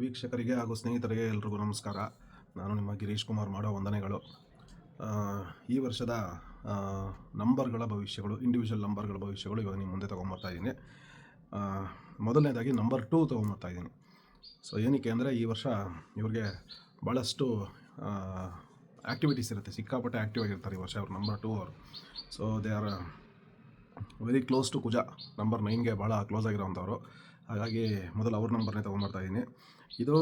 ವೀಕ್ಷಕರಿಗೆ ಹಾಗೂ ಸ್ನೇಹಿತರಿಗೆ ಎಲ್ರಿಗೂ ನಮಸ್ಕಾರ. ನಾನು ನಿಮ್ಮ ಗಿರೀಶ್ ಕುಮಾರ್ ಮಾಡೋ ವಂದನೆಗಳು. ಈ ವರ್ಷದ ನಂಬರ್ಗಳ ಭವಿಷ್ಯಗಳು, ಇಂಡಿವಿಜುವಲ್ ನಂಬರ್ಗಳ ಭವಿಷ್ಯಗಳು ಇವಾಗ ನಿಮ್ಮ ಮುಂದೆ ತೊಗೊಂಬರ್ತಾಯಿದ್ದೀನಿ. ಮೊದಲನೇದಾಗಿ ನಂಬರ್ 2 ತೊಗೊಂಬರ್ತಾಯಿದ್ದೀನಿ. ಸೊ ಏನಕ್ಕೆ ಅಂದರೆ ಈ ವರ್ಷ ಇವ್ರಿಗೆ ಭಾಳಷ್ಟು ಆ್ಯಕ್ಟಿವಿಟೀಸ್ ಇರುತ್ತೆ, ಸಿಕ್ಕಾಪಟ್ಟೆ ಆ್ಯಕ್ಟಿವ್ ಆಗಿರ್ತಾರೆ ಈ ವರ್ಷ ಅವ್ರು ನಂಬರ್ 2 ಅವರು. So they are very close to Kuja, number 9ಗೆ ಭಾಳ ಕ್ಲೋಸ್ ಆಗಿರೋವಂಥವ್ರು. ಹಾಗಾಗಿ ಮೊದಲು ಅವ್ರ ನಂಬರ್ನೇ ತೊಗೊಂಬರ್ತಾಯಿದ್ದೀನಿ. ಇದು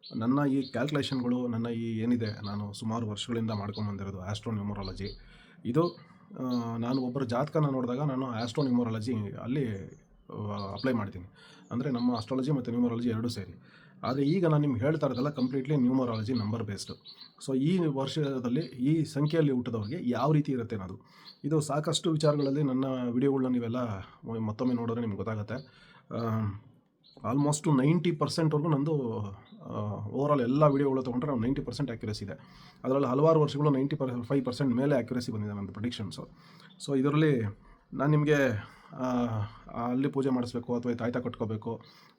ನನ್ನ ಈ ಕ್ಯಾಲ್ಕುಲೇಷನ್ಗಳು, ನನ್ನ ಈ ಏನಿದೆ ನಾನು ಸುಮಾರು ವರ್ಷಗಳಿಂದ ಮಾಡ್ಕೊಂಬಂದಿರೋದು ಆಸ್ಟ್ರೋನ್ಯೂಮರಾಲಜಿ. ಇದು ನಾನು ಒಬ್ಬರ ಜಾತಕನ ನೋಡಿದಾಗ ನಾನು ಆಸ್ಟ್ರೋನ್ಯೂಮರಾಲಜಿ ಅಲ್ಲಿ ಅಪ್ಲೈ ಮಾಡ್ತೀನಿ. ಅಂದರೆ ನಮ್ಮ ಆಸ್ಟ್ರಾಲಜಿ ಮತ್ತು ನ್ಯೂಮರಾಲಜಿ ಎರಡೂ ಸೇರಿ. ಆದರೆ ಈಗ ನಾನು ನಿಮ್ಗೆ ಹೇಳ್ತಾ ಇರೋದಲ್ಲ completely numerology number based. So ಈ ವರ್ಷದಲ್ಲಿ ಈ ಸಂಖ್ಯೆಯಲ್ಲಿ ಹುಟ್ಟಿದವ್ರಿಗೆ ಯಾವ ರೀತಿ ಇರುತ್ತೆ ಅನ್ನೋದು, ಇದು ಸಾಕಷ್ಟು ವಿಚಾರಗಳಲ್ಲಿ ನನ್ನ ವಿಡಿಯೋಗಳನ್ನ ನೀವೆಲ್ಲ ಮತ್ತೊಮ್ಮೆ ನೋಡಿದ್ರೆ ನಿಮ್ಗೆ ಗೊತ್ತಾಗುತ್ತೆ. ಆಲ್ಮೋಸ್ಟು 90% ನಂದು ಓವರಾಲ್ ಎಲ್ಲ ವೀಡಿಯೋಗಳು ತೊಗೊಂಡ್ರೆ ನಾವು 90% ಆ್ಯಕ್ಯುರಸಿ ಇದೆ. ಅದರಲ್ಲಿ ಹಲವಾರು ವರ್ಷಗಳು 95% ಮೇಲೆ ಆ್ಯಕ್ಯುರಸಿ ಬಂದಿದೆ ನಂದು ಪ್ರೆಡಿಕ್ಷನ್ಸು. ಸೊ ಇದರಲ್ಲಿ ನಾನು ನಿಮಗೆ ಅಲ್ಲಿ ಪೂಜೆ ಮಾಡಿಸ್ಬೇಕು ಅಥವಾ ತಾಯ್ತ ಕಟ್ಕೋಬೇಕು,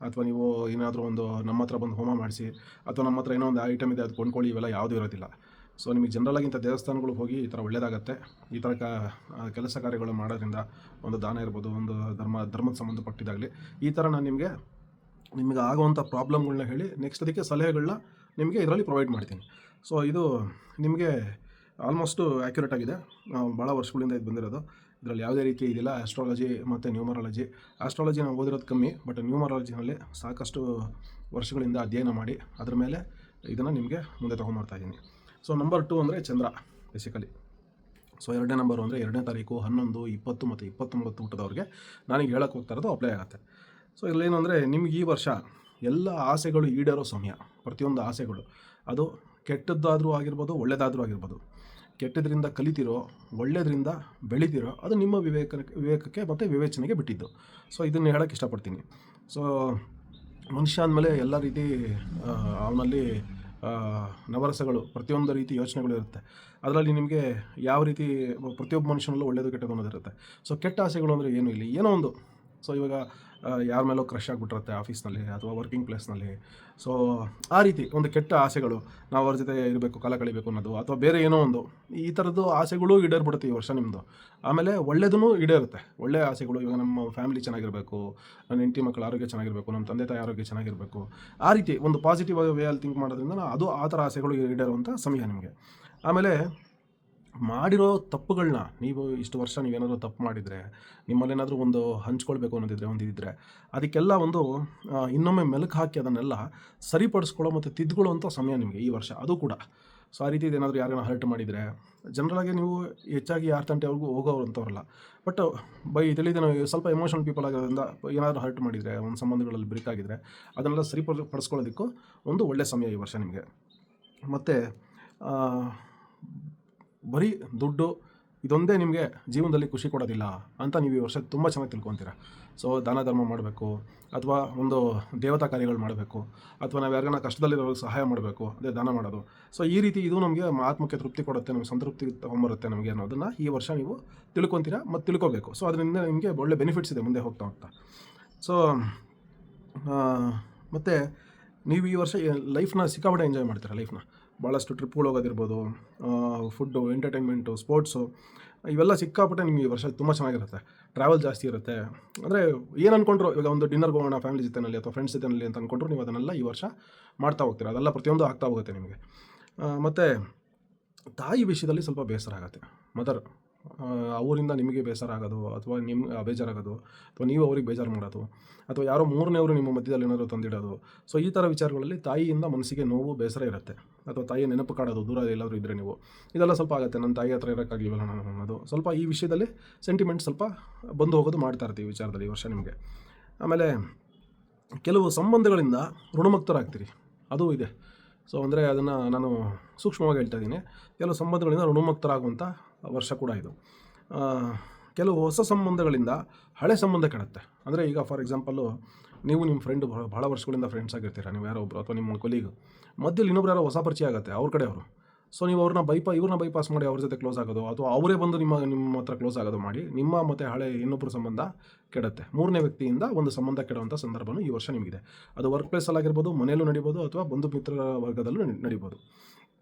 ಅಥವಾ ನೀವು ಏನಾದರೂ ಒಂದು ನಮ್ಮ ಹತ್ರ ಬಂದು ಹೋಮ ಮಾಡಿಸಿ, ಅಥವಾ ನಮ್ಮ ಹತ್ರ ಏನೋ ಒಂದು ಐಟಮ್ ಇದೆ ಅದು ಕೊಂಡ್ಕೊಳ್ಳಿ, ಇವೆಲ್ಲ ಯಾವುದೂ ಇರೋದಿಲ್ಲ. ಸೊ ನಿಮಗೆ ಜನರಲಾಗಿಂಥ ದೇವಸ್ಥಾನಗಳಿಗೆ ಹೋಗಿ ಈ ಥರ ಒಳ್ಳೆಯದಾಗತ್ತೆ. ಈ ಥರ ಕೆಲಸ ಕಾರ್ಯಗಳು ಮಾಡೋದ್ರಿಂದ, ಒಂದು ದಾನ ಇರ್ಬೋದು, ಒಂದು ಧರ್ಮದ ಸಂಬಂಧಪಟ್ಟಿದ್ದಾಗಲಿ, ಈ ಥರ ನಾನು ನಿಮಗೆ ಆಗುವಂಥ ಪ್ರಾಬ್ಲಮ್ಗಳನ್ನ ಹೇಳಿ ನೆಕ್ಸ್ಟ್ ಅದಕ್ಕೆ ಸಲಹೆಗಳನ್ನ ನಿಮಗೆ ಇದರಲ್ಲಿ ಪ್ರೊವೈಡ್ ಮಾಡ್ತೀನಿ. ಸೊ ಇದು ನಿಮಗೆ ಆಲ್ಮೋಸ್ಟು ಆ್ಯಕ್ಯುರೇಟ್ ಆಗಿದೆ. ಭಾಳ ವರ್ಷಗಳಿಂದ ಇದು ಬಂದಿರೋದು. ಇದರಲ್ಲಿ ಯಾವುದೇ ರೀತಿ ಇದಿಲ್ಲ. ಆಸ್ಟ್ರಾಲಜಿ ಮತ್ತು ನ್ಯೂಮರಾಲಜಿ, ಆಸ್ಟ್ರಾಲಜಿ ನಾವು ಓದಿರೋದು ಕಮ್ಮಿ, ಬಟ್ ನ್ಯೂಮರಾಲಜಿನಲ್ಲಿ ಸಾಕಷ್ಟು ವರ್ಷಗಳಿಂದ ಅಧ್ಯಯನ ಮಾಡಿ ಅದ್ರ ಮೇಲೆ ಇದನ್ನು ನಿಮಗೆ ಮುಂದೆ ತೊಗೊಂಬರ್ತಾಯಿದ್ದೀನಿ. ಸೊ ನಂಬರ್ 2 ಅಂದರೆ ಚಂದ್ರ ಬೇಸಿಕಲಿ. ಸೊ 2ನೇ ನಂಬರು ಅಂದರೆ 2ನೇ ತಾರೀಕು, 11, 20 ಮತ್ತು 29 ಹುಟ್ಟಿದವ್ರಿಗೆ ನಾನೀಗ ಹೇಳಕ್ಕೆ ಹೋಗ್ತಾ ಇರೋದು ಅಪ್ಲೈ ಆಗುತ್ತೆ. ಸೊ ಇಲ್ಲೇನು ಅಂದರೆ ನಿಮ್ಗೆ ಈ ವರ್ಷ ಎಲ್ಲ ಆಸೆಗಳು ಈಡೇರೋ ಸಮಯ. ಪ್ರತಿಯೊಂದು ಆಸೆಗಳು, ಅದು ಕೆಟ್ಟದ್ದಾದರೂ ಆಗಿರ್ಬೋದು, ಒಳ್ಳೆಯದಾದರೂ ಆಗಿರ್ಬೋದು. ಕೆಟ್ಟದ್ರಿಂದ ಕಲಿತಿರೋ, ಒಳ್ಳೆಯದ್ರಿಂದ ಬೆಳಿತಿರೋ, ಅದು ನಿಮ್ಮ ವಿವೇಕಕ್ಕೆ ಮತ್ತು ವಿವೇಚನೆಗೆ ಬಿಟ್ಟಿದ್ದು. ಸೊ ಇದನ್ನು ಹೇಳೋಕ್ಕೆ ಇಷ್ಟಪಡ್ತೀನಿ. ಸೊ ಮನುಷ್ಯ ಅಂದಮೇಲೆ ಎಲ್ಲ ರೀತಿ ಅವನಲ್ಲಿ ನವರಸಗಳು, ಪ್ರತಿಯೊಂದು ರೀತಿ ಯೋಚನೆಗಳು ಇರುತ್ತೆ. ಅದರಲ್ಲಿ ನಿಮಗೆ ಯಾವ ರೀತಿ ಪ್ರತಿಯೊಬ್ಬ ಮನುಷ್ಯನಲ್ಲೂ ಒಳ್ಳೆಯದು ಕೆಟ್ಟದ್ದು ಅನ್ನೋದಿರುತ್ತೆ. ಸೊ ಕೆಟ್ಟ ಆಸೆಗಳು ಅಂದರೆ ಏನೂ ಇಲ್ಲ, ಏನೋ ಒಂದು. ಸೊ ಇವಾಗ ಯಾರ ಮೇಲೋ ಕ್ರಶ್ ಆಗಿಬಿಟ್ಟಿರುತ್ತೆ ಆಫೀಸ್ನಲ್ಲಿ ಅಥವಾ ವರ್ಕಿಂಗ್ ಪ್ಲೇಸ್ನಲ್ಲಿ. ಸೊ ಆ ರೀತಿ ಒಂದು ಕೆಟ್ಟ ಆಸೆಗಳು, ನಾವು ಅವ್ರ ಜೊತೆ ಇರಬೇಕು, ಕಾಲ ಕಳಿಬೇಕು ಅನ್ನೋದು, ಅಥವಾ ಬೇರೆ ಏನೋ ಒಂದು ಈ ಥರದ್ದು ಆಸೆಗಳು ಈಡೇರ್ಬಿಡುತ್ತೆ ಈ ವರ್ಷ ನಿಮ್ಮದು. ಆಮೇಲೆ ಒಳ್ಳೆಯದೂ ಈಡೇರುತ್ತೆ. ಒಳ್ಳೆಯ ಆಸೆಗಳು, ಇವಾಗ ನಮ್ಮ ಫ್ಯಾಮಿಲಿ ಚೆನ್ನಾಗಿರಬೇಕು, ನನ್ನ ಹೆಂಡತಿ ಮಕ್ಕಳ ಆರೋಗ್ಯ ಚೆನ್ನಾಗಿರಬೇಕು, ನಮ್ಮ ತಂದೆ ತಾಯಿ ಆರೋಗ್ಯ ಚೆನ್ನಾಗಿರಬೇಕು, ಆ ರೀತಿ ಒಂದು ಪಾಸಿಟಿವ್ ವೇಯಲ್ಲಿ ಥಿಂಕ್ ಮಾಡೋದ್ರಿಂದ ಅದು ಆ ಥರ ಆಸೆಗಳು ಈಡೇರುವಂಥ ಸಮಯ ನಿಮಗೆ. ಆಮೇಲೆ ಮಾಡಿರೋ ತಪ್ಪುಗಳನ್ನ, ನೀವು ಇಷ್ಟು ವರ್ಷ ನೀವೇನಾದರೂ ತಪ್ಪು ಮಾಡಿದರೆ, ನಿಮ್ಮಲ್ಲೇನಾದರೂ ಒಂದು ಹಂಚ್ಕೊಳ್ಬೇಕು ಅನ್ನೋದಿದ್ರೆ, ಒಂದಿದ್ದರೆ, ಅದಕ್ಕೆಲ್ಲ ಒಂದು ಇನ್ನೊಮ್ಮೆ ಮೆಲುಕು ಹಾಕಿ ಅದನ್ನೆಲ್ಲ ಸರಿಪಡಿಸ್ಕೊಳ್ಳೋ ಮತ್ತು ತಿದ್ದುಕೊಳ್ಳುವಂಥ ಸಮಯ ನಿಮಗೆ ಈ ವರ್ಷ. ಅದು ಕೂಡ ಸೊ ಆ ರೀತಿ ಏನಾದರೂ ಯಾರನ್ನ ಹರ್ಟ್ ಮಾಡಿದರೆ, ಜನರಲಾಗಿ ನೀವು ಹೆಚ್ಚಾಗಿ ಯಾರ ತಂಟೆವರೆಗೂ ಹೋಗೋವಂಥವ್ರಲ್ಲ, ಬಟ್ ತಿಳಿದೇ ನಾವು ಸ್ವಲ್ಪ ಎಮೋಷನಲ್ ಪೀಪಲ್ ಆಗೋದ್ರಿಂದ ಏನಾದರೂ ಹರ್ಟ್ ಮಾಡಿದರೆ, ಒಂದು ಸಂಬಂಧಗಳಲ್ಲಿ ಬ್ರೇಕ್ ಆಗಿದರೆ, ಅದನ್ನೆಲ್ಲ ಸರಿಪಡಿಸ್ಕೊಳ್ಳೋದಕ್ಕೂ ಒಂದು ಒಳ್ಳೆಯ ಸಮಯ ಈ ವರ್ಷ ನಿಮಗೆ. ಮತ್ತು ಬರೀ ದುಡ್ಡು ಇದೊಂದೇ ನಿಮಗೆ ಜೀವನದಲ್ಲಿ ಖುಷಿ ಕೊಡೋದಿಲ್ಲ ಅಂತ ನೀವು ಈ ವರ್ಷ ತುಂಬ ಚೆನ್ನಾಗಿ ತಿಳ್ಕೊತೀರ. ಸೊ ದಾನ ಧರ್ಮ ಮಾಡಬೇಕು, ಅಥವಾ ಒಂದು ದೇವತಾ ಕಾರ್ಯಗಳು ಮಾಡಬೇಕು, ಅಥವಾ ನಾವು ಯಾರಿಗಾನ ಕಷ್ಟದಲ್ಲಿರೋರಿಗೆ ಸಹಾಯ ಮಾಡಬೇಕು, ಅದೇ ದಾನ ಮಾಡೋದು. ಸೊ ಈ ರೀತಿ ಇದು ನಮಗೆ ಆತ್ಮಕ್ಕೆ ತೃಪ್ತಿ ಕೊಡುತ್ತೆ, ನಮಗೆ ಸಂತೃಪ್ತಿ ತೊಗೊಂಬರುತ್ತೆ ನಮಗೆ ಅನ್ನೋದನ್ನು ಈ ವರ್ಷ ನೀವು ತಿಳ್ಕೊತೀರ ಮತ್ತು ತಿಳ್ಕೊಬೇಕು. ಸೊ ಅದರಿಂದ ನಿಮಗೆ ಒಳ್ಳೆ ಬೆನಿಫಿಟ್ಸ್ ಇದೆ ಮುಂದೆ ಹೋಗ್ತಾ ಹೋಗ್ತಾ. ಸೊ ಮತ್ತು ನೀವು ಈ ವರ್ಷ ಲೈಫ್ನ ಸಿಕ್ಕಾಪಟ್ಟೆ ಎಂಜಾಯ್ ಮಾಡ್ತೀರಾ. ಲೈಫ್ನ ಭಾಳಷ್ಟು ಟ್ರಿಪ್ಗಳು ಹೋಗೋದಿರ್ಬೋದು, ಫುಡ್ಡು, ಎಂಟರ್ಟೈನ್ಮೆಂಟು, ಸ್ಪೋರ್ಟ್ಸು, ಇವೆಲ್ಲ ಸಿಕ್ಕಾಪಟ್ಟೆ ನಿಮಗೆ ಈ ವರ್ಷ ತುಂಬ ಚೆನ್ನಾಗಿರುತ್ತೆ. ಟ್ರಾವೆಲ್ ಜಾಸ್ತಿ ಇರುತ್ತೆ. ಅಂದರೆ ಏನು ಅಂದ್ಕೊಂಡ್ರು, ಇವಾಗ ಒಂದು ಡಿನ್ನರ್ಗೆ ಹೋಗೋಣ ಫ್ಯಾಮಿಲಿ ಜೊತೆಯಲ್ಲಿ ಅಥವಾ ಫ್ರೆಂಡ್ಸ್ ಜೊತೆಯಲ್ಲಿ ಅಂತ ಅಂದ್ಕೊಂಡ್ರು, ನೀವು ಅದನ್ನೆಲ್ಲ ಈ ವರ್ಷ ಮಾಡ್ತಾ ಹೋಗ್ತೀರಾ. ಅದೆಲ್ಲ ಪ್ರತಿಯೊಂದು ಆಗ್ತಾ ಹೋಗುತ್ತೆ ನಿಮಗೆ. ಮತ್ತು ತಾಯಿ ವಿಷಯದಲ್ಲಿ ಸ್ವಲ್ಪ ಬೇಸರ ಆಗುತ್ತೆ. ಮದರ್ ಅವರಿಂದ ನಿಮಗೆ ಬೇಸರ ಆಗೋದು, ಅಥವಾ ನಿಮ್ಗೆ ಬೇಜಾರಾಗೋದು, ಅಥವಾ ನೀವು ಅವ್ರಿಗೆ ಬೇಜಾರು ಮಾಡೋದು, ಅಥವಾ ಯಾರೋ ಮೂರನೇವರು ನಿಮ್ಮ ಮಧ್ಯದಲ್ಲಿ ಏನಾದರೂ ತಂದಿಡೋದು. ಸೊ ಈ ಥರ ವಿಚಾರಗಳಲ್ಲಿ ತಾಯಿಯಿಂದ ಮನಸ್ಸಿಗೆ ನೋವು, ಬೇಸರ ಇರುತ್ತೆ. ಅಥವಾ ತಾಯಿಯ ನೆನಪು ಕಾಡೋದು, ದೂರ ಎಲ್ಲಾದರೂ ಇದ್ದರೆ ನೀವು, ಇದೆಲ್ಲ ಸ್ವಲ್ಪ ಆಗುತ್ತೆ. ನನ್ನ ತಾಯಿ ಹತ್ರ ಇರೋಕ್ಕಾಗಲಿಲ್ಲ ನಾನು ಅನ್ನೋದು, ಸ್ವಲ್ಪ ಈ ವಿಷಯದಲ್ಲಿ ಸೆಂಟಿಮೆಂಟ್ ಸ್ವಲ್ಪ ಬಂದು ಹೋಗೋದು ಮಾಡ್ತಾ ಇರ್ತೀವಿ ವಿಚಾರದಲ್ಲಿ ಈ ವರ್ಷ ನಿಮಗೆ. ಆಮೇಲೆ ಕೆಲವು ಸಂಬಂಧಗಳಿಂದ ಋಣಮುಕ್ತರಾಗ್ತೀರಿ, ಅದು ಇದೆ. ಸೊ ಅಂದರೆ ಅದನ್ನು ನಾನು ಸೂಕ್ಷ್ಮವಾಗಿ ಹೇಳ್ತಾ ಇದ್ದೀನಿ. ಕೆಲವು ಸಂಬಂಧಗಳಿಂದ ಋಣಮುಕ್ತರಾಗುವಂಥ ವರ್ಷ ಕೂಡ ಇದು. ಕೆಲವು ಹೊಸ ಸಂಬಂಧಗಳಿಂದ ಹಳೆ ಸಂಬಂಧ ಕೆಡುತ್ತೆ. ಅಂದರೆ ಈಗ ಫಾರ್ ಎಕ್ಸಾಂಪಲ್ಲು, ನೀವು ನಿಮ್ಮ ಫ್ರೆಂಡು ಭಾಳ ವರ್ಷಗಳಿಂದ ಫ್ರೆಂಡ್ಸ್ ಆಗಿರ್ತೀರ, ನೀವು ಯಾರೋ ಒಬ್ಬರು ಅಥವಾ ನಿಮ್ಮ ಕೊಲೀಗು, ಮಧ್ಯದಲ್ಲಿ ಇನ್ನೊಬ್ರು ಯಾರೋ ಹೊಸ ಪರಿಚಯ ಆಗುತ್ತೆ ಅವ್ರ ಕಡೆಯವರು. ಸೊ ನೀವು ಇವ್ರನ್ನ ಬೈಪಾಸ್ ಮಾಡಿ ಅವ್ರ ಜೊತೆ ಕ್ಲೋಸ್ ಆಗೋದು, ಅಥವಾ ಅವರೇ ಬಂದು ನಿಮ್ಮ ಹತ್ರ ಕ್ಲೋಸ್ ಆಗೋದು ಮಾಡಿ ನಿಮ್ಮ ಮತ್ತು ಹಳೆ ಇನ್ನೊಬ್ಬರ ಸಂಬಂಧ ಕೆಡುತ್ತೆ. ಮೂರನೇ ವ್ಯಕ್ತಿಯಿಂದ ಒಂದು ಸಂಬಂಧ ಕೆಡುವಂಥ ಸಂದರ್ಭನೂ ಈ ವರ್ಷ ನಿಮಗಿದೆ. ಅದು ವರ್ಕ್ ಪ್ಲೇಸಲ್ಲಾಗಿರ್ಬೋದು, ಮನೆಯಲ್ಲೂ ನಡಿಬೋದು, ಅಥವಾ ಬಂಧು ಮಿತ್ರರ ವರ್ಗದಲ್ಲೂ ನಡಿಬೋದು.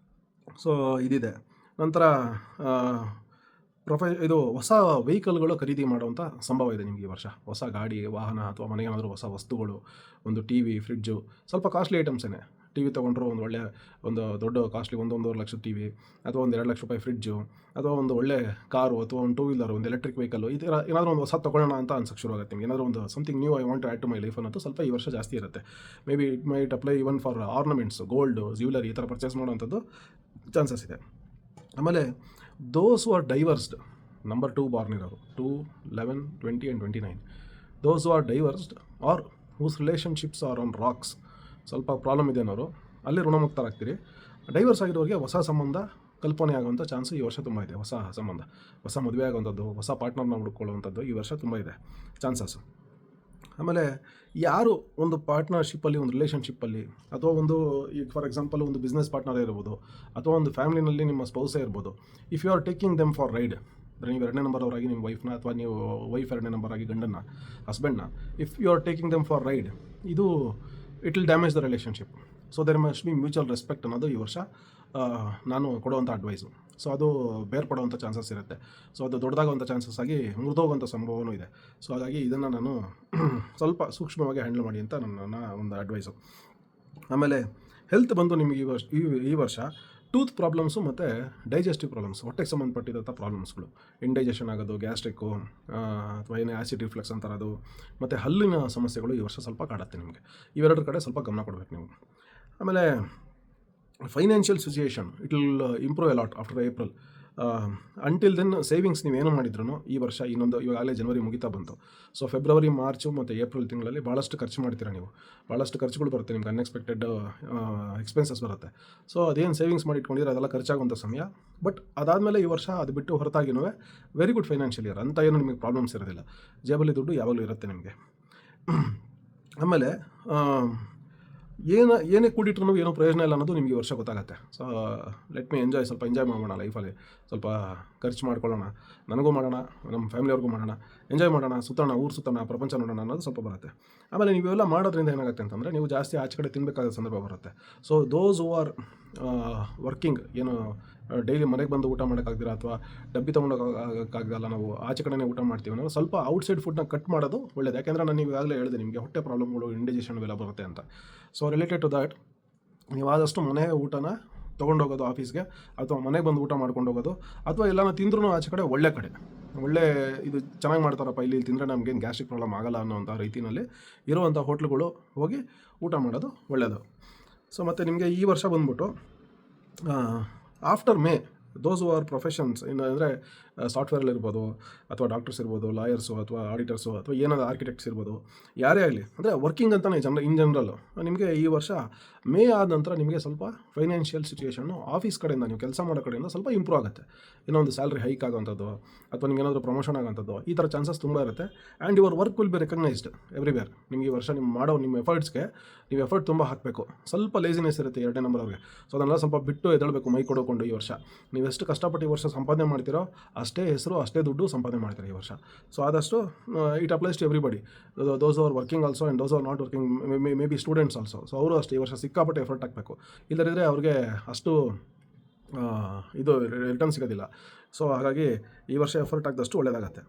ಸೊ ಇದಿದೆ. ನಂತರ ಇದು ಹೊಸ ವೆಹಿಕಲ್ಗಳು ಖರೀದಿ ಮಾಡುವಂಥ ಸಂಭವ ಇದೆ ನಿಮಗೆ ಈ ವರ್ಷ. ಹೊಸ ಗಾಡಿ, ವಾಹನ, ಅಥವಾ ಮನೆಗೆ ಏನಾದರೂ ಹೊಸ ವಸ್ತುಗಳು, ಒಂದು ಟಿ ವಿ, ಫ್ರಿಡ್ಜು, ಸ್ವಲ್ಪ ಕಾಸ್ಟ್ಲಿ ಐಟಮ್ಸೇ. ಟಿ ವಿ ತೊಗೊಂಡ್ರು ಒಂದು ದೊಡ್ಡ ಕಾಸ್ಟ್ಲಿ 1-1.5 ಲಕ್ಷದ ಟಿ ವಿ, ಅಥವಾ ಒಂದು 2 ಲಕ್ಷ ರೂಪಾಯಿ ಫ್ರಿಡ್ಜು, ಅಥವಾ ಒಂದು ಒಳ್ಳೆ ಕಾರು, ಅಥವಾ ಒಂದು 2 ವೀಲರ್, ಒಂದು ಎಲೆಕ್ಟ್ರಿಕ್ ವೆಹಿಕಲ್ಲು, ಈ ಥರ ಏನಾದರೂ ಒಂದು ಹೊಸ ತೊಗೊಳ್ಳೋಣ ಅಂತ ಅನ್ಸಕ್ಕೆ ಶುರು ಆಗುತ್ತೆ ನಿಮಗೆ. ಏನಾದರೂ ಒಂದು something new I want to add to my life ಅನ್ನೋದು ಸ್ವಲ್ಪ ಈ ವರ್ಷ ಜಾಸ್ತಿ ಇರುತ್ತೆ. Maybe it might apply even for ornaments, gold, jewellery ಈ ಥರ ಪರ್ಚೇಸ್ ಮಾಡೋವಂಥದ್ದು ಚಾನ್ಸಸ್ ಇದೆ. ಆಮೇಲೆ those who are divorced, number 2 born ಇರೋರು, 2, 11, 20 and 29, those who are divorced or whose relationships are on rocks, ಸ್ವಲ್ಪ ಪ್ರಾಬ್ಲಮ್ ಇದೆ ಅನ್ನೋರು ಅಲ್ಲಿ ಋಣಮುಕ್ತರಾಗ್ತೀರಿ. ಡೈವರ್ಸ್ ಆಗಿರೋರಿಗೆ ಹೊಸ ಸಂಬಂಧ ಕಲ್ಪನೆ ಆಗುವಂಥ ಚಾನ್ಸು ಈ ವರ್ಷ ತುಂಬ ಇದೆ. ಹೊಸ ಸಂಬಂಧ, ಹೊಸ ಮದುವೆ ಆಗುವಂಥದ್ದು, ಹೊಸ ಪಾರ್ಟ್ನರ್ನ ಹುಡುಕೊಳ್ಳುವಂಥದ್ದು ಈ ವರ್ಷ ತುಂಬ ಇದೆ ಚಾನ್ಸಸ್ಸು. ಆಮೇಲೆ ಯಾರು ಒಂದು ಪಾರ್ಟ್ನರ್ಶಿಪ್ಪಲ್ಲಿ, ಒಂದು ರಿಲೇಷನ್ಶಿಪ್ಪಲ್ಲಿ, ಅಥವಾ ಈಗ ಫಾರ್ ಎಕ್ಸಾಂಪಲ್ ಒಂದು ಬಿಸ್ನೆಸ್ ಪಾರ್ಟ್ನರೇ ಇರ್ಬೋದು, ಅಥವಾ ಒಂದು ಫ್ಯಾಮಿಲಿನಲ್ಲಿ ನಿಮ್ಮ ಸ್ಪೌಸೇ ಇರ್ಬೋದು, if you are taking them for ride, ಅಂದರೆ ನೀವು 2ನೇ ನಂಬರ್ ಅವರಾಗಿ ನಿಮ್ಮ ವೈಫ್ನ, ಅಥವಾ ನೀವು ವೈಫ್ 2ನೇ ನಂಬರ್ ಆಗಿ ಗಂಡನ್ನ, ಹಸ್ಬೆಂಡ್ನ, if you are taking them for ride, ಇದು it will damage the relationship. So there must be mutual respect ಅನ್ನೋದು ಈ ವರ್ಷ ನಾನು ಕೊಡುವಂಥ ಅಡ್ವೈಸು. ಸೊ ಅದು ಬೇರ್ಪಡುವಂಥ ಚಾನ್ಸಸ್ ಇರುತ್ತೆ. ಸೊ ಅದು ದೊಡ್ಡದಾಗುವಂಥ ಚಾನ್ಸಸ್ ಆಗಿ ಮುರಿದೋಗುವಂಥ ಸಂಭವನೂ ಇದೆ. ಸೊ ಹಾಗಾಗಿ ಇದನ್ನು ನಾನು ಸ್ವಲ್ಪ ಸೂಕ್ಷ್ಮವಾಗಿ ಹ್ಯಾಂಡಲ್ ಮಾಡಿ ಅಂತ ನನ್ನ ಒಂದು ಅಡ್ವೈಸು. ಆಮೇಲೆ ಹೆಲ್ತ್ ಬಂದು ನಿಮಗೆ ಈ ವರ್ಷ ಟೂತ್ ಪ್ರಾಬ್ಲಮ್ಸು ಮತ್ತು ಡೈಜೆಸ್ಟಿವ್ ಪ್ರಾಬ್ಲಮ್ಸ್, ಹೊಟ್ಟೆಗೆ ಸಂಬಂಧಪಟ್ಟಿದಂಥ ಪ್ರಾಬ್ಲಮ್ಸ್ಗಳು, ಇಂಡೈಜೆಷನ್ ಆಗೋದು, ಗ್ಯಾಸ್ಟ್ರಿಕ್ಕು, ಅಥವಾ ಏನೇ ಆ್ಯಸಿಡ್ ರಿಫ್ಲೆಕ್ಸ್ ಅಂತಾರದು, ಮತ್ತು ಹಲ್ಲಿನ ಸಮಸ್ಯೆಗಳು ಈ ವರ್ಷ ಸ್ವಲ್ಪ ಕಾಡುತ್ತೆ ನಿಮಗೆ. ಇವೆರಡರ ಕಡೆ ಸ್ವಲ್ಪ ಗಮನ ಕೊಡಬೇಕು ನೀವು. ಆಮೇಲೆ financial situation it will improve a lot after April. Until then savings ನೀವೇನು ಮಾಡಿದ್ರು ಈ ವರ್ಷ, ಇವಾಗಲೇ ಜನವರಿ ಮುಗಿತಾ ಬಂತು. ಸೊ ಫೆಬ್ರವರಿ, ಮಾರ್ಚು ಮತ್ತು ಏಪ್ರಿಲ್ ತಿಂಗಳಲ್ಲಿ ಭಾಳಷ್ಟು ಖರ್ಚು ಮಾಡ್ತೀರಾ ನೀವು. ಭಾಳಷ್ಟು ಖರ್ಚುಗಳು ಬರುತ್ತೆ ನಿಮ್ಗೆ, ಅನ್ಎಕ್ಸ್ಪೆಕ್ಟೆಡ್ ಎಕ್ಸ್ಪೆನ್ಸಸ್ ಬರುತ್ತೆ. ಸೊ ಅದೇನು ಸೇವಿಂಗ್ಸ್ ಮಾಡಿ ಇಟ್ಕೊಂಡಿರೋ ಅದೆಲ್ಲ ಖರ್ಚಾಗುವಂಥ ಸಮಯ. ಬಟ್ ಅದಾದಮೇಲೆ ಈ ವರ್ಷ ಅದು ಬಿಟ್ಟು ಹೊರತಾಗಿನೂ ವೆರಿ ಗುಡ್ ಫೈನಾನ್ಷಿಯಲ್ ಇಯರ್ ಅಂತ ಏನು ನಿಮಗೆ ಪ್ರಾಬ್ಲಮ್ಸ್ ಇರೋದಿಲ್ಲ. ಜೇಬಲ್ಲಿ ದುಡ್ಡು ಯಾವಾಗಲೂ ಇರುತ್ತೆ ನಿಮಗೆ. ಆಮೇಲೆ ಏನೇ ಕೂಡಿಟ್ರೂ ಏನೋ ಪ್ರಯೋಜನ ಇಲ್ಲ ಅನ್ನೋದು ನಿಮಗೆ ಈ ವರ್ಷ ಗೊತ್ತಾಗುತ್ತೆ. ಸೊ ಲೆಟ್ ಮಿ ಸ್ವಲ್ಪ ಎಂಜಾಯ್ ಮಾಡೋಣ ಲೈಫಲ್ಲಿ, ಸ್ವಲ್ಪ ಖರ್ಚು ಮಾಡ್ಕೊಳ್ಳೋಣ, ನನಗೂ ಮಾಡೋಣ, ನಮ್ಮ ಫ್ಯಾಮಿಲಿಯವ್ರಿಗೂ ಮಾಡೋಣ, ಎಂಜಾಯ್ ಮಾಡೋಣ, ಸುತ್ತೋಣ, ಊರು ಸುತ್ತೋಣ, ಪ್ರಪಂಚ ನೋಡೋಣ ಅನ್ನೋದು ಸ್ವಲ್ಪ ಬರುತ್ತೆ. ಆಮೇಲೆ ನೀವೆಲ್ಲ ಮಾಡೋದ್ರಿಂದ ಏನಾಗುತ್ತೆ ಅಂತಂದರೆ ನೀವು ಜಾಸ್ತಿ ಆಚೆ ಕಡೆ ತಿನ್ನಬೇಕಾದ ಸಂದರ್ಭ ಬರುತ್ತೆ. So those who are working, ಏನು ಡೈಲಿ ಮನೆಗೆ ಬಂದು ಊಟ ಮಾಡೋಕ್ಕಾಗ್ದಿರ, ಅಥವಾ ಡಬ್ಬಿ ತೊಗೊಂಡೋಗೋಕ್ಕಾಗಲ್ಲ, ನಾವು ಆಚೆ ಕಡೆನೇ ಊಟ ಮಾಡ್ತೀವಿ, ನಾವು ಸ್ವಲ್ಪ ಔಟ್ಸೈಡ್ ಫುಡ್ನ ಕಟ್ ಮಾಡೋದು ಒಳ್ಳೆಯದು. ಯಾಕೆಂದರೆ ನಾನು ಈಗಾಗಲೇ ಹೇಳಿದೆ ನಿಮಗೆ ಹೊಟ್ಟೆ ಪ್ರಾಬ್ಲಮ್ಗಳು, ಇಂಡೈಜೆಷನ್ ಇವೆಲ್ಲ ಬರುತ್ತೆ ಅಂತ. ಸೊ ರಿಲೇಟೆಡ್ ಟು ದ್ಯಾಟ್ ನೀವು ಆದಷ್ಟು ಮನೆ ಊಟನ ತೊಗೊಂಡೋಗೋದು ಆಫೀಸ್ಗೆ, ಅಥವಾ ಮನೆಗೆ ಬಂದು ಊಟ ಮಾಡ್ಕೊಂಡು ಹೋಗೋದು, ಅಥವಾ ಎಲ್ಲನೂ ತಿಂದ್ರೂ ಆಚೆ ಕಡೆ ಒಳ್ಳೆ ಇದು ಚೆನ್ನಾಗಿ ಮಾಡ್ತಾರಪ್ಪ, ಇಲ್ಲಿ ತಿಂದರೆ ನಮಗೇನು ಗ್ಯಾಸ್ಟ್ರಿಕ್ ಪ್ರಾಬ್ಲಮ್ ಆಗಲ್ಲ ಅನ್ನೋವಂಥ ರೀತಿಯಲ್ಲಿ ಇರುವಂಥ ಹೋಟ್ಲುಗಳು ಹೋಗಿ ಊಟ ಮಾಡೋದು ಒಳ್ಳೆಯದು. ಸೊ ಮತ್ತು ನಿಮಗೆ ಈ ವರ್ಷ ಬಂದ್ಬಿಟ್ಟು after May those who R professions, ಅಂದರೆ ಸಾಫ್ಟ್ವೇರಲ್ಲಿ ಇರ್ಬೋದು, ಅಥವಾ ಡಾಕ್ಟರ್ಸ್ ಇರ್ಬೋದು, ಲಾಯರ್ಸು, ಅಥವಾ ಆಡಿಟರ್ಸು, ಅಥವಾ ಏನಾದರೂ ಆರ್ಕಿಟೆಕ್ಟ್ಸ್ ಇರ್ಬೋದು, ಯಾರೇ ಆಗಲಿ, ಅಂದರೆ ವರ್ಕಿಂಗ್ ಅಂತಲೇ ಇನ್ ಜನರಲ್ಲು ನಿಮಗೆ ಈ ವರ್ಷ ಮೇ ಆದ ನಂತರ ನಿಮಗೆ ಸ್ವಲ್ಪ ಫೈನಾನ್ಷಿಯಲ್ ಸಿಚುಯೇಷನ್ನು ಆಫೀಸ್ ಕಡೆಯಿಂದ, ನೀವು ಕೆಲಸ ಮಾಡೋ ಕಡೆಯಿಂದ ಸ್ವಲ್ಪ ಇಂಪ್ರೂವ್ ಆಗುತ್ತೆ. ಇನ್ನೊಂದು ಸ್ಯಾಲ್ರಿ ಹೈಕ್ ಆಗೋವಂಥದ್ದು, ಅಥವಾ ನಿಮ್ಗೆ ಏನಾದರೂ ಪ್ರಮೋಷನ್ ಆಗೋವಂಥದ್ದು, ಈ ಥರ ಚಾನ್ಸಸ್ ತುಂಬ ಇರುತ್ತೆ. And your work will be recognised everywhere. ನಿಮಗೆ ಈ ವರ್ಷ ನಿಮ್ಮ ಎಫರ್ಟ್ಸ್ಗೆ ನೀವು ಎಫರ್ಟ್ ತುಂಬ ಹಾಕಬೇಕು. ಸ್ವಲ್ಪ ಲೇಸಿನೆಸ್ ಇರುತ್ತೆ 2ನೇ ನಂಬರ್ ಅವ್ರಿಗೆ. ಸೊ ಅದನ್ನೆಲ್ಲ ಸ್ವಲ್ಪ ಬಿಟ್ಟು ಎದ್ದೇಳಬೇಕು, ಮೈ ಕೊಡೋಕೊಂಡು ಈ ವರ್ಷ. ನೀವು ಎಷ್ಟು ಕಷ್ಟಪಟ್ಟು ಈ ವರ್ಷ ಸಂಪಾದನೆ ಮಾಡ್ತೀರೋ ಅಷ್ಟೇ ಹೆಸರು, ಅಷ್ಟೇ ದುಡ್ಡು ಸಂಪಾದನೆ ಮಾಡ್ತಾರೆ ಈ ವರ್ಷ. ಸೊ ಆದಷ್ಟು it applies to everybody, those are working also and those are not working, maybe students also. So ಅವರು ಅಷ್ಟೇ ಈ ವರ್ಷ ಸಿಕ್ಕಾಪಟ್ಟೆ ಎಫರ್ಟ್ ಹಾಕಬೇಕು, ಇಲ್ಲದಿದ್ದರೆ ಅವ್ರಿಗೆ ಅಷ್ಟು ಇದು ರಿಟರ್ನ್ ಸಿಗೋದಿಲ್ಲ. ಸೊ ಹಾಗಾಗಿ ಈ ವರ್ಷ ಎಫರ್ಟ್ ಹಾಕಿದಷ್ಟು ಒಳ್ಳೆಯದಾಗತ್ತೆ.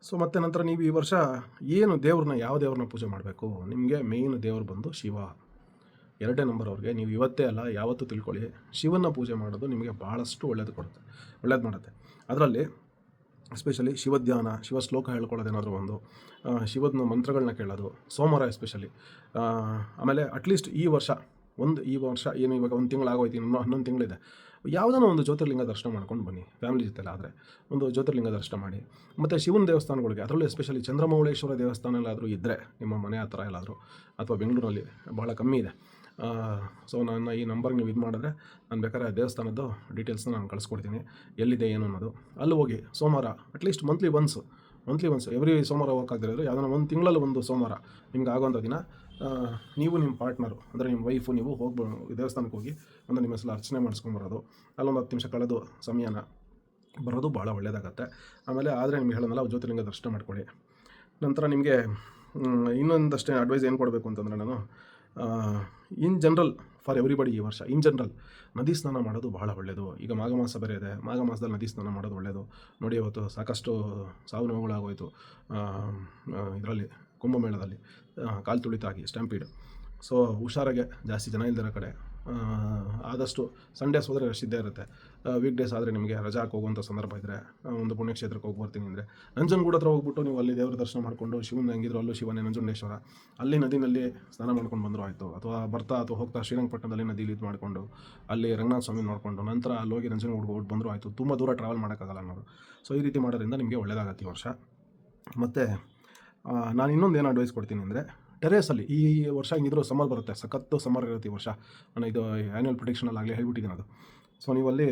ಸೊ ಮತ್ತು ನಂತರ ನೀವು ಈ ವರ್ಷ ಯಾವ ದೇವ್ರನ್ನ ಪೂಜೆ ಮಾಡಬೇಕು, ನಿಮಗೆ ಮೇಯ್ನ್ ದೇವ್ರು ಬಂದು ಶಿವ. 2ನೇ ನಂಬರ್ ಅವ್ರಿಗೆ ನೀವು ಇವತ್ತೇ ಅಲ್ಲ ಯಾವತ್ತೂ ತಿಳ್ಕೊಳ್ಳಿ, ಶಿವನ ಪೂಜೆ ಮಾಡೋದು ನಿಮಗೆ ಭಾಳಷ್ಟು ಒಳ್ಳೇದು ಮಾಡುತ್ತೆ. ಅದರಲ್ಲಿ ಎಸ್ಪೆಷಲಿ ಶಿವಧ್ಯಾನ, ಶಿವ ಶ್ಲೋಕ ಹೇಳ್ಕೊಳ್ಳೋದೇನಾದರೂ ಒಂದು, ಶಿವನ ಮಂತ್ರಗಳನ್ನ ಕೇಳೋದು, ಸೋಮವಾರ ಎಸ್ಪೆಷಲಿ. ಆಮೇಲೆ ಅಟ್ಲೀಸ್ಟ್ ಈ ವರ್ಷ ಏನು ಇವಾಗ 1 ತಿಂಗಳಾಗೋಯ್ತು, ಇನ್ನೂ 11 ತಿಂಗಳಿದೆ, ಯಾವುದಾನ ಒಂದು ಜ್ಯೋತಿರ್ಲಿಂಗ ದರ್ಶನ ಮಾಡ್ಕೊಂಡು ಬನ್ನಿ ಫ್ಯಾಮಿಲಿ ಜೊತೆಲ್ಲ. ಆದರೆ ಒಂದು ಜ್ಯೋತಿರ್ಲಿಂಗ ದರ್ಶನ ಮಾಡಿ. ಮತ್ತು ಶಿವನ ದೇವಸ್ಥಾನಗಳಿಗೆ, ಅದರಲ್ಲೂ ಎಸ್ಪೆಷಲಿ ಚಂದ್ರಮೌಳೇಶ್ವರ ದೇವಸ್ಥಾನ ಎಲ್ಲಾದರೂ ಇದ್ದರೆ ನಿಮ್ಮ ಮನೆ ಹತ್ರ ಎಲ್ಲಾದರೂ, ಅಥವಾ ಬೆಂಗಳೂರಲ್ಲಿ ಭಾಳ ಕಮ್ಮಿ ಇದೆ. ಸೊ ನನ್ನ ಈ ನಂಬರ್ಗೆ ನೀವು ಇದು ಮಾಡಿದ್ರೆ ನಾನು ಬೇಕಾದ್ರೆ ದೇವಸ್ಥಾನದ್ದು ಡೀಟೇಲ್ಸ್ನ ನಾನು ಕಳಿಸ್ಕೊಡ್ತೀನಿ, ಎಲ್ಲಿದೆ ಏನು ಅನ್ನೋದು. ಅಲ್ಲಿ ಹೋಗಿ ಸೋಮವಾರ ಅಟ್ಲೀಸ್ಟ್ ಮಂತ್ಲಿ ಒನ್ಸ್ ಎವ್ರಿ ಸೋಮವಾರ ಹೋಗೋಕ್ಕಾಗದಿರೋದು ಯಾವುದನ್ನ 1 ತಿಂಗಳಲ್ಲಿ ಒಂದು ಸೋಮವಾರ ನಿಮ್ಗೆ ಆಗೋಂಥ ದಿನ ನೀವು ನಿಮ್ಮ ಪಾರ್ಟ್ನರು ಅಂದರೆ ನಿಮ್ಮ ವೈಫು ನೀವು ದೇವಸ್ಥಾನಕ್ಕೆ ಹೋಗಿ ಒಂದು ನಿಮ್ಮ ಹೆಸರು ಅರ್ಚನೆ ಮಾಡಿಸ್ಕೊಂಬರೋದು, ಅಲ್ಲೊಂದು 10 ನಿಮಿಷ ಕಳೆದು ಸಮಯನ ಬರೋದು ಭಾಳ ಒಳ್ಳೆಯದಾಗತ್ತೆ. ಆಮೇಲೆ ಆದರೆ ನಿಮ್ಗೆ ಹೇಳೋನಲ್ಲ, ಜ್ಯೋತಿರ್ಲಿಂಗ ದರ್ಶನ ಮಾಡ್ಕೊಳ್ಳಿ. ನಂತರ ನಿಮಗೆ ಇನ್ನೊಂದಷ್ಟೇ ಅಡ್ವೈಸ್ ಏನು ಕೊಡಬೇಕು ಅಂತಂದರೆ, ನಾನು ಇನ್ ಜನರಲ್ ಫಾರ್ ಎವ್ರಿಬಡಿ ಈ ವರ್ಷ ಇನ್ ಜನರಲ್ ನದಿ ಸ್ನಾನ ಮಾಡೋದು ಬಹಳ ಒಳ್ಳೆಯದು. ಈಗ ಮಾಘ ಮಾಸ ಬೇರೆ ಇದೆ, ಮಾಘ ಮಾಸದಲ್ಲಿ ನದಿ ಸ್ನಾನ ಮಾಡೋದು ಒಳ್ಳೆಯದು. ನೋಡಿ, ಇವತ್ತು ಸಾಕಷ್ಟು ಸಾವು ನೋವುಗಳಾಗೋಯಿತು ಇದರಲ್ಲಿ ಕುಂಭಮೇಳದಲ್ಲಿ, ಕಾಲು ತುಳಿತಾಗಿ ಸ್ಟ್ಯಾಂಪೀಡ್. ಸೊ ಹುಷಾರಾಗೆ, ಜಾಸ್ತಿ ಜನ ಇಲ್ದಿರೋ ಕಡೆ ಆದಷ್ಟು ಸಂಡೇಸ್ ಹೋದರೆ ರಶ್ ಇದ್ದೇ ಇರುತ್ತೆ. ವೀಕ್ ಡೇಸ್ ಆದರೆ ನಿಮಗೆ ರಜಾ ಹಾಕಿ ಹೋಗುವಂಥ ಸಂದರ್ಭ ಇದ್ದರೆ ಒಂದು ಪುಣ್ಯಕ್ಷೇತ್ರಕ್ಕೆ ಹೋಗಿ ಬರ್ತೀನಿ ಅಂದರೆ ನಂಜನಗೂಡು ಹತ್ರ ಹೋಗ್ಬಿಟ್ಟು ನೀವು ಅಲ್ಲಿ ದೇವರ ದರ್ಶನ ಮಾಡಿಕೊಂಡು, ಶಿವನ ಹೆಂಗಿದ್ರು ಅಲ್ಲೂ ಶಿವನೇ ನಂಜುಂಡೇಶ್ವರ, ಅಲ್ಲಿ ನದಿನಲ್ಲಿ ಸ್ನಾನ ಮಾಡ್ಕೊಂಡು ಬಂದರೂ ಆಯಿತು. ಅಥವಾ ಹೋಗ್ತಾ ಶ್ರೀರಂಗಪಟ್ಟಣದಲ್ಲಿ ನದಿಲಿ ಇದು ಮಾಡಿಕೊಂಡು ಅಲ್ಲಿ ರಂಗನಾಥ ಸ್ವಾಮಿ ನೋಡಿಕೊಂಡು ನಂತರ ಅಲ್ಲಿ ಹೋಗಿ ನಂಜನಗೂಡು ಹೋಗ್ಬಿಟ್ಟು ಬಂದರೂ ಆಯಿತು. ತುಂಬ ದೂರ ಟ್ರಾವೆಲ್ ಮಾಡೋಕ್ಕಾಗಲ್ಲ ಅನ್ನೋರು. ಸೊ ಈ ರೀತಿ ಮಾಡೋದ್ರಿಂದ ನಿಮಗೆ ಒಳ್ಳೆಯದಾಗತ್ತೆ ಈ ವರ್ಷ. ಮತ್ತು ನಾನು ಇನ್ನೊಂದು ಏನು ಅಡ್ವೈಸ್ ಕೊಡ್ತೀನಿ ಅಂದರೆ, ಟೆರೇಸಲ್ಲಿ ಈ ವರ್ಷ ಹಿಂಗಿದ್ರು ಸಮ್ಮರ್ ಬರುತ್ತೆ, ಸಖತ್ತು ಸಮ್ಮರ್ ಇರುತ್ತೆ ಈ ವರ್ಷ. ನಾನು ಇದು ಆ್ಯನ್ಯಲ್ ಪ್ರಿಡಿಕ್ಷನಲ್ಲಿ ಆಗಲೇ ಹೇಳ್ಬಿಟ್ಟಿದ್ದೀನಿ ಅದು. ಸೊ ನೀವಲ್ಲಿ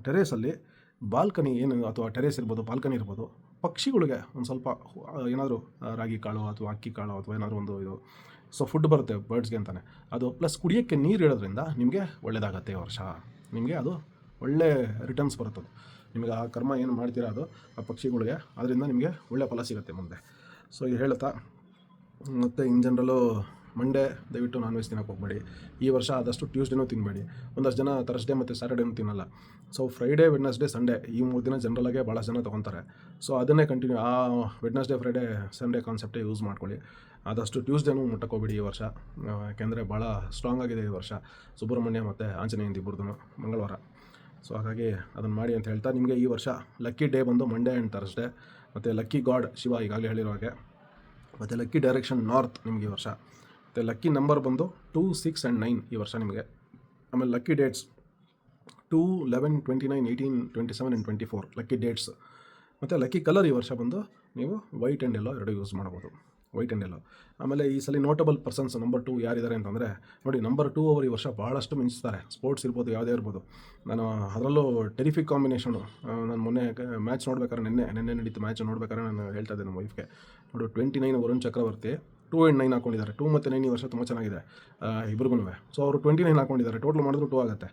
ಟೆರೇಸಲ್ಲಿ ಬಾಲ್ಕನಿ ಏನು, ಅಥವಾ ಟೆರೇಸ್ ಇರ್ಬೋದು, ಬಾಲ್ಕನಿ ಇರ್ಬೋದು, ಪಕ್ಷಿಗಳಿಗೆ ಒಂದು ಸ್ವಲ್ಪ ಏನಾದರೂ ರಾಗಿ ಕಾಳು ಅಥವಾ ಅಕ್ಕಿ ಕಾಳು ಅಥವಾ ಏನಾದರೂ ಒಂದು ಇದು ಸೊ ಫುಡ್ ಬರುತ್ತೆ ಬರ್ಡ್ಸ್ಗೆ ಅಂತಲೇ, ಅದು ಪ್ಲಸ್ ಕುಡಿಯೋಕ್ಕೆ ನೀರು ಇಡೋದ್ರಿಂದ ನಿಮಗೆ ಒಳ್ಳೆಯದಾಗತ್ತೆ ಈ ವರ್ಷ. ನಿಮಗೆ ಅದು ಒಳ್ಳೆ ರಿಟರ್ನ್ಸ್ ಬರುತ್ತದು. ನಿಮಗೆ ಆ ಕರ್ಮ ಏನು ಮಾಡ್ತೀರಾ ಅದು ಆ ಪಕ್ಷಿಗಳಿಗೆ, ಅದರಿಂದ ನಿಮಗೆ ಒಳ್ಳೆ ಫಲ ಸಿಗುತ್ತೆ ಮುಂದೆ. ಸೊ ಇದು ಹೇಳ್ತಾ, ಮತ್ತು ಇನ್ ಜನರಲು ಮಂಡೇ ದಯವಿಟ್ಟು ನಾನ್ ವೆಜ್ ತಿನ್ನೋಕೆ ಹೋಗಬೇಡಿ ಈ ವರ್ಷ. ಆದಷ್ಟು ಟ್ಯೂಸ್ಡೇನೂ ತಿನ್ನಬೇಡಿ. ಒಂದಷ್ಟು ಜನ ಥರ್ಸ್ಡೇ ಮತ್ತು ಸ್ಯಾಟರ್ಡೇನೂ ತಿನ್ನಲ್ಲ. ಸೊ ಫ್ರೈಡೇ, ವೆಡ್ನೆಸ್ಡೇ, ಸಂಡೇ ಈ 3 ದಿನ ಜನರಲಾಗೆ ಭಾಳ ಜನ ತೊಗೊತಾರೆ. ಸೊ ಅದನ್ನೇ ಕಂಟಿನ್ಯೂ ಆ ವೆಡ್ನೆಸ್ಡೇ, ಫ್ರೈಡೇ, ಸಂಡೇ ಕಾನ್ಸೆಪ್ಟೇ ಯೂಸ್ ಮಾಡ್ಕೊಳ್ಳಿ. ಆದಷ್ಟು ಟ್ಯೂಸ್ಡೇನೂ ಮುಟ್ಟಕ್ಕೋಗ್ಬೇಡಿ ಈ ವರ್ಷ, ಯಾಕೆಂದರೆ ಭಾಳ ಸ್ಟ್ರಾಂಗ್ ಆಗಿದೆ ಈ ವರ್ಷ ಸುಬ್ರಹ್ಮಣ್ಯ ಮತ್ತು ಆಂಜನೇಯಂದು ಇಬ್ಬರದು ಮಂಗಳವಾರ. ಸೊ ಹಾಗಾಗಿ ಅದನ್ನು ಮಾಡಿ ಅಂತ ಹೇಳ್ತಾ, ನಿಮಗೆ ಈ ವರ್ಷ ಲಕ್ಕಿ ಡೇ ಬಂದು ಮಂಡೇ ಆ್ಯಂಡ್ ಥರ್ಸ್ಡೇ, ಮತ್ತು ಲಕ್ಕಿ ಗಾಡ್ ಶಿವ ಈಗಾಗಲೇ ಹೇಳಿರೋ ಹಾಗೆ, ಮತ್ತು ಲಕ್ಕಿ ಡೈರೆಕ್ಷನ್ ನಾರ್ತ್ ನಿಮಗೆ ಈ ವರ್ಷ. ಮತ್ತು ಲಕ್ಕಿ ನಂಬರ್ ಬಂದು 2, 6 ಆ್ಯಂಡ್ 9 ಈ ವರ್ಷ ನಿಮಗೆ. ಆಮೇಲೆ lucky dates 2, 11, 29, 18, 27 and 24 lucky dates. ಮತ್ತು ಲಕ್ಕಿ ಕಲರ್ ಈ ವರ್ಷ ಬಂದು ನೀವು ವೈಟ್ ಆ್ಯಂಡ್ ಎಲ್ಲೋ ಎರಡು ಯೂಸ್ ಮಾಡ್ಬೋದು, ವೈಟ್ ಆ್ಯಂಡ್ ಎಲ್ಲೋ. ಆಮೇಲೆ ಈ ಸಲ ನೋಟಬಲ್ ಪರ್ಸನ್ಸ್ ನಂಬರ್ 2 ಯಾರಿದ್ದಾರೆ ಅಂತಂದರೆ, ನೋಡಿ ನಂಬರ್ 2 ಅವರು ಈ ವರ್ಷ ಭಾಳಷ್ಟು ಮಿಂಚ್ತಾರೆ. ಸ್ಪೋರ್ಟ್ಸ್ ಇರ್ಬೋದು, ಯಾವುದೇ ಇರ್ಬೋದು. ನಾನು ಅದರಲ್ಲೂ ಟೆರಿಫಿಕ್ ಕಾಂಬಿನೇಷನು. ನಾನು ಮೊನ್ನೆ ಮ್ಯಾಚ್ ನೋಡ್ಬೇಕಾದ್ರೆ, ನಿನ್ನೆ ನಡೀತು ಮ್ಯಾಚ್ ನೋಡ್ಬೇಕಾದ್ರೆ ನಾನು ಹೇಳ್ತಾ ಇದ್ದೆ ನಮ್ಮ ವೈಫ್ಗೆ, ನೋಡು 29 ವರುಣ್ ಚಕ್ರವರ್ತಿ 2 and 9 ಹಾಕೊಂಡಿದ್ದಾರೆ. 2 ಮತ್ತು 9 ಈ ವರ್ಷ ತುಂಬ ಚೆನ್ನಾಗಿದೆ ಇಬ್ರಿಗೂ. ಸೊ ಅವರು 29 ಹಾಕೊಂಡಿದ್ದಾರೆ, ಟೋಟಲ್ ಮಾಡಿದ್ರು 2 ಆಗುತ್ತೆ.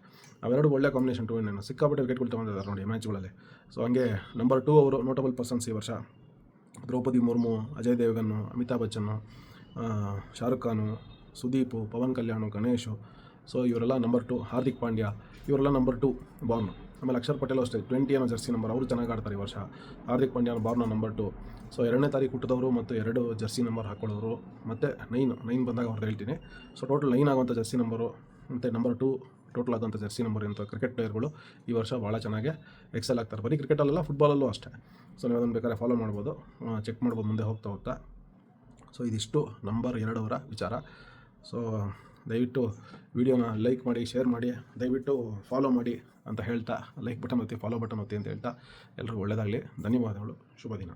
ಅವೆರಡು ಒಳ್ಳೆ ಕಾಂಬಿನೇಷನ್. 2 and 9 ಸಿಕ್ಕಾಪಟ್ಟೆ ವಿಕೆಟ್ಗಳು ತೊಗೊಂಡಿದ್ದಾರೆ ನೋಡಿ ಮ್ಯಾಚ್ಗಳಲ್ಲಿ. ಸೊ ಹಂಗೆ ನಂಬರ್ 2 ಅವರು ನೋಟಬಲ್ ಪರ್ಸನ್ಸ್ ಈ ವರ್ಷ. ದ್ರೌಪದಿ ಮುರ್ಮು, ಅಜಯ್ ದೇವಗನ್ನು, ಅಮಿತಾಬ್ ಬಚ್ಚನ್ನು, ಶಾರುಖ್ ಖಾನು, ಸುದೀಪು, ಪವನ್ ಕಲ್ಯಾಣು, ಗಣೇಶು. ಸೊ ಇವರೆಲ್ಲ ನಂಬರ್ 2. ಹಾರ್ದಿಕ್ ಪಾಂಡ್ಯ ಇವರೆಲ್ಲ ನಂಬರ್ 2 ಬಾರ್ನು. ಆಮೇಲೆ ಅಕ್ಷರ್ ಪಟೇಲ್ ಅಷ್ಟೇ 20 ಅನ್ನೋ ಜರ್ಸಿ ನಂಬರ್, ಅವರು ಚೆನ್ನಾಗಿ ಆಡ್ತಾರೆ ಈ ವರ್ಷ. ಹಾರ್ದಿಕ್ ಪಾಂಡ್ಯ ಬಾರ್ನ ನಂಬರ್ 2. ಸೊ 2ನೇ ತಾರೀಕು ಹುಟ್ಟಿದವರು ಮತ್ತು 2 ಜರ್ಸಿ ನಂಬರ್ ಹಾಕೊಳ್ಳೋರು, ಮತ್ತು 9 ಬಂದಾಗ ಅವ್ರದ್ದು ಹೇಳ್ತೀನಿ. ಸೊ ಟೋಟಲ್ 9 ಆಗುವಂಥ ಜರ್ಸಿ ನಂಬರು ಮತ್ತು ನಂಬರ್ 2 ಟೋಟಲ್ ಆದಂಥ ಜರ್ಸಿ ನಂಬರ್ ಅಂತ ಕ್ರಿಕೆಟ್ ಪ್ಲೇಯರ್ಗಳು ಈ ವರ್ಷ ಭಾಳ ಚೆನ್ನಾಗಿ ಎಕ್ಸೆಲ್ ಆಗ್ತಾರೆ. ಬರೀ ಕ್ರಿಕೆಟಲ್ಲ, ಫುಟ್ಬಾಲಲ್ಲೂ ಅಷ್ಟೇ. ಸೊ ನೀವು ಅದನ್ನು ಬೇಕಾದ್ರೆ ಫಾಲೋ ಮಾಡ್ಬೋದು, ಚೆಕ್ ಮಾಡ್ಬೋದು ಮುಂದೆ ಹೋಗ್ತಾ. ಸೊ ಇದಿಷ್ಟು ನಂಬರ್ 2 ಅವರ ವಿಚಾರ. ಸೊ ದಯವಿಟ್ಟು ವಿಡಿಯೋನ ಲೈಕ್ ಮಾಡಿ, ಶೇರ್ ಮಾಡಿ, ದಯವಿಟ್ಟು ಫಾಲೋ ಮಾಡಿ ಅಂತ ಹೇಳ್ತಾ, ಲೈಕ್ ಬಟನ್ ಒತ್ತಿ, ಫಾಲೋ ಬಟನ್ ಒತ್ತಿ ಅಂತ ಹೇಳ್ತಾ, ಎಲ್ರಿಗೂ ಒಳ್ಳೆಯದಾಗಲಿ. ಧನ್ಯವಾದಗಳು. ಶುಭ ದಿನ.